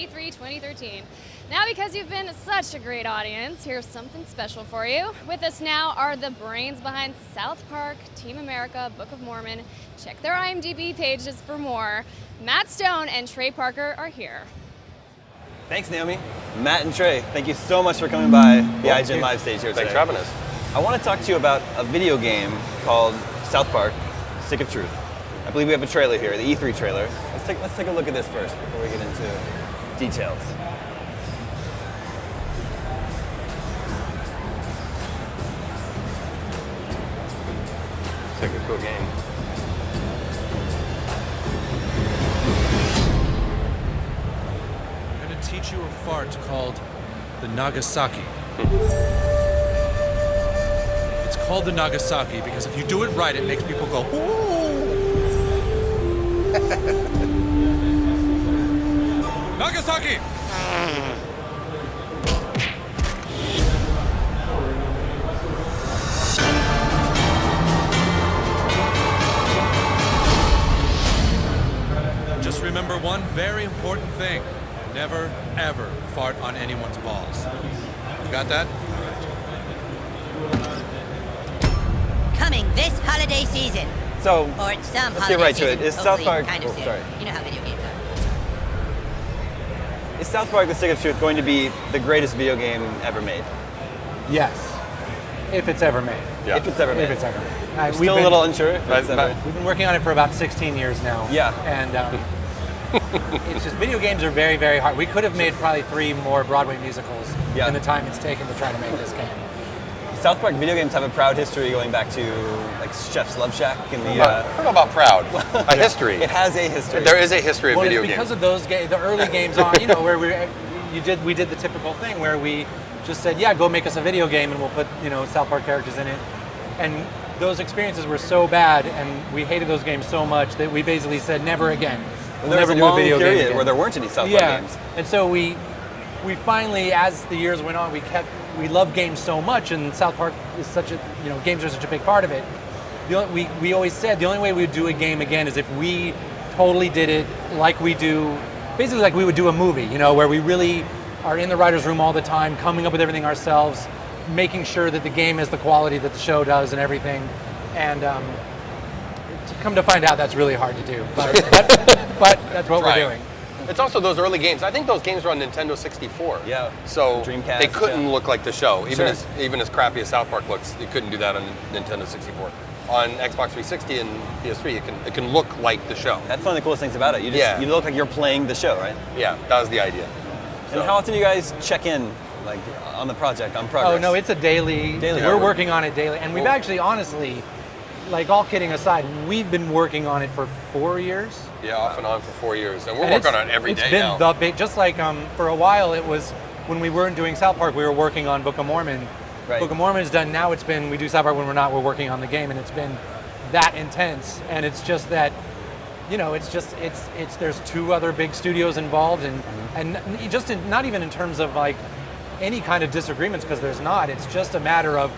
E3 2013. Now, because you've been such a great audience, here's something special for you. With us now are the brains behind South Park, Team America, Book of Mormon. Check their IMDb pages for more. Matt Stone and Trey Parker are here. Thanks, Naomi. Matt and Trey, thank you so much for coming by the IGN live stage here today. Thanks for having us. I want to talk to you about a video game called South Park, Stick of Truth. I believe we have a trailer here, the E3 trailer. Let's take a look at this first before we get into details. It's like a cool game. I'm going to teach you a fart called the Nagasaki. It's called the Nagasaki because if you do it right, it makes people go, ooh! Nagasaki! Just remember one very important thing. Never, ever fart on anyone's balls. You got that? Coming this holiday season. So, Or some let's holiday get right to season. it. Is Hopefully South Park... kind of oh, soon. sorry. You know how video games are. Is South Park, the Stick of Truth going to be the greatest video game ever made? Yes, if it's ever made. Yeah. If it's ever made. If it's ever made. We're still a little unsure if it's But- ever... We've been working on it for about 16 years now. Yeah. And it's just, video games are very, very hard. We could have made probably 3 more Broadway musicals Yeah. in the time it's taken to try to make this game. South Park video games have a proud history going back to like Chef's Love Shack and the... I don't know about proud. A history. It has a history. There is a history of Well, video it's because games. of those the early games on, where we did the typical thing where we just said, yeah, go make us a video game and we'll put, South Park characters in it. And those experiences were so bad and we hated those games so much that we basically said, never again. We'll There was never a do a long video game period again. where there weren't any South Park games. And so we finally, as the years went on, we love games so much, and South Park is such a, games are such a big part of it. We always said the only way we would do a game again is if we totally did it like we do, basically like we would do a movie, where we really are in the writer's room all the time, coming up with everything ourselves, making sure that the game has the quality that the show does and everything. And to come to find out, that's really hard to do, but that's what we're doing. It's also those early games. I think those games were on Nintendo 64. Yeah. So Dreamcast, they couldn't yeah. look like the show. Even Sure. as crappy as South Park looks, it couldn't do that on Nintendo 64. On Xbox 360 and PS3, it can look like the show. That's one of the coolest things about it. You look like you're playing the show, right? Yeah, that was the idea. And how often do you guys check in, like, on the project, on progress? Oh no, it's a daily. We're working on it daily, and we've actually, honestly, like all kidding aside, we've been working on it for 4 years. Yeah, off and on for 4 years, and we're And working on it every day now. It's been the big, just like for a while it was when we weren't doing South Park, we were working on Book of Mormon. Right. Book of Mormon is done now. We do South Park when we're not. We're working on the game, and it's been that intense. And it's just that, it's there's 2 other big studios involved, and just not even in terms of like any kind of disagreements, because there's not. It's just a matter of,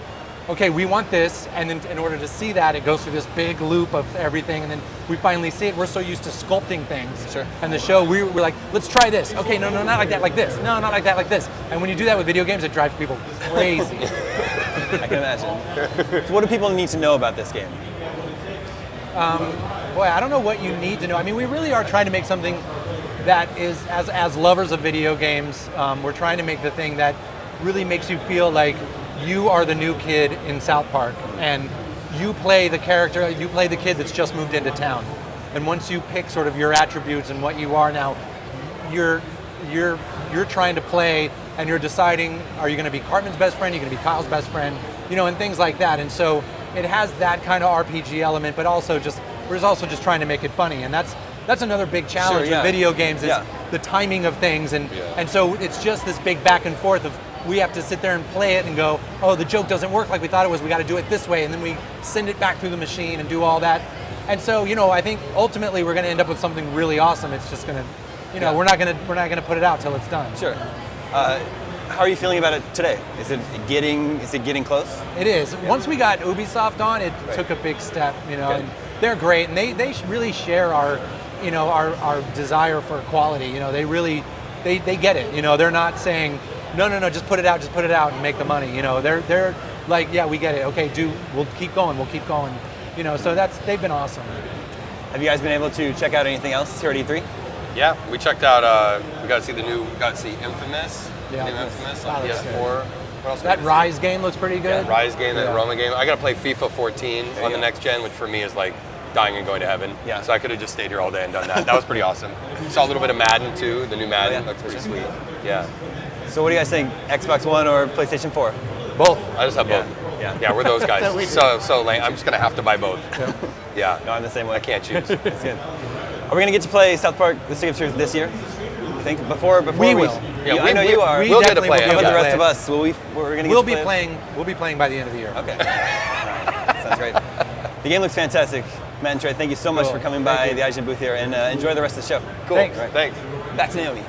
okay, we want this, and then in order to see that, it goes through this big loop of everything, and then we finally see it. We're so used to sculpting things. Sure. And the show, we're like, let's try this. Okay, no, not like that, like this. No, not like that, like this. And when you do that with video games, it drives people crazy. I can imagine. So what do people need to know about this game? Boy, I don't know what you need to know. I mean, we really are trying to make something that is, as lovers of video games, we're trying to make the thing that really makes you feel like you are the new kid in South Park, and you play the character, you play the kid that's just moved into town. And once you pick sort of your attributes and what you are now, you're trying to play, and you're deciding, are you going to be Cartman's best friend, are you going to be Kyle's best friend, and things like that. And so it has that kind of RPG element, but also we're also just trying to make it funny, and that's another big challenge with video games is the timing of things, and so it's just this big back and forth of, we have to sit there and play it and go, oh, the joke doesn't work like we thought it was, we got to do it this way, and then we send it back through the machine and do all that. And so, I think ultimately we're going to end up with something really awesome. It's just going to, we're not going to put it out till it's done. Sure. How are you feeling about it today? Is it getting close? It is. Once we got Ubisoft on, it took a big step, and they're great, and they really share our, our desire for quality. They really they get it. You know, they're not saying, no, just put it out and make the money. You know, they're like, yeah, we get it. Okay, we'll keep going. You know, so they've been awesome. Have you guys been able to check out anything else here at E3? Yeah, we checked out. We got to see Infamous. Yeah, the new Infamous wow, on that's PS4. What else? That Rise game looks pretty good. Yeah, Rise game, that Yeah. Roma game. I got to play FIFA 14 on the next gen, which for me is like dying and going to heaven. Yeah. So I could have just stayed here all day and done that. That was pretty awesome. Saw a little bit of Madden too. The new Madden yeah, looks pretty for sure. sweet. Yeah. So what do you guys think? Xbox One or PlayStation 4? Both. I just have both. Yeah. Yeah, we're those guys. so lame. I'm just gonna have to buy both. Yeah. No, I'm the same way. I can't choose. That's good. Are we gonna get to play South Park: The Stick of Truth this year? You think before We will. Yeah, I know you are. We We'll get to definitely play will it. How be about able the to rest of play us? We're gonna get We'll to be play it? playing. We'll be playing by the end of the year. Okay. All right. Sounds great. The game looks fantastic. Matt and Trey, thank you so much Cool. for coming by Thank the IGN booth here, and enjoy the rest of the show. Cool. Thanks. All right. Thanks. Back to Naomi.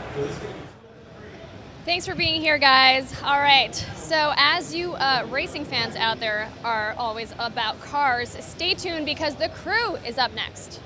Thanks for being here, guys. All right, so as you racing fans out there are always about cars, stay tuned because the crew is up next.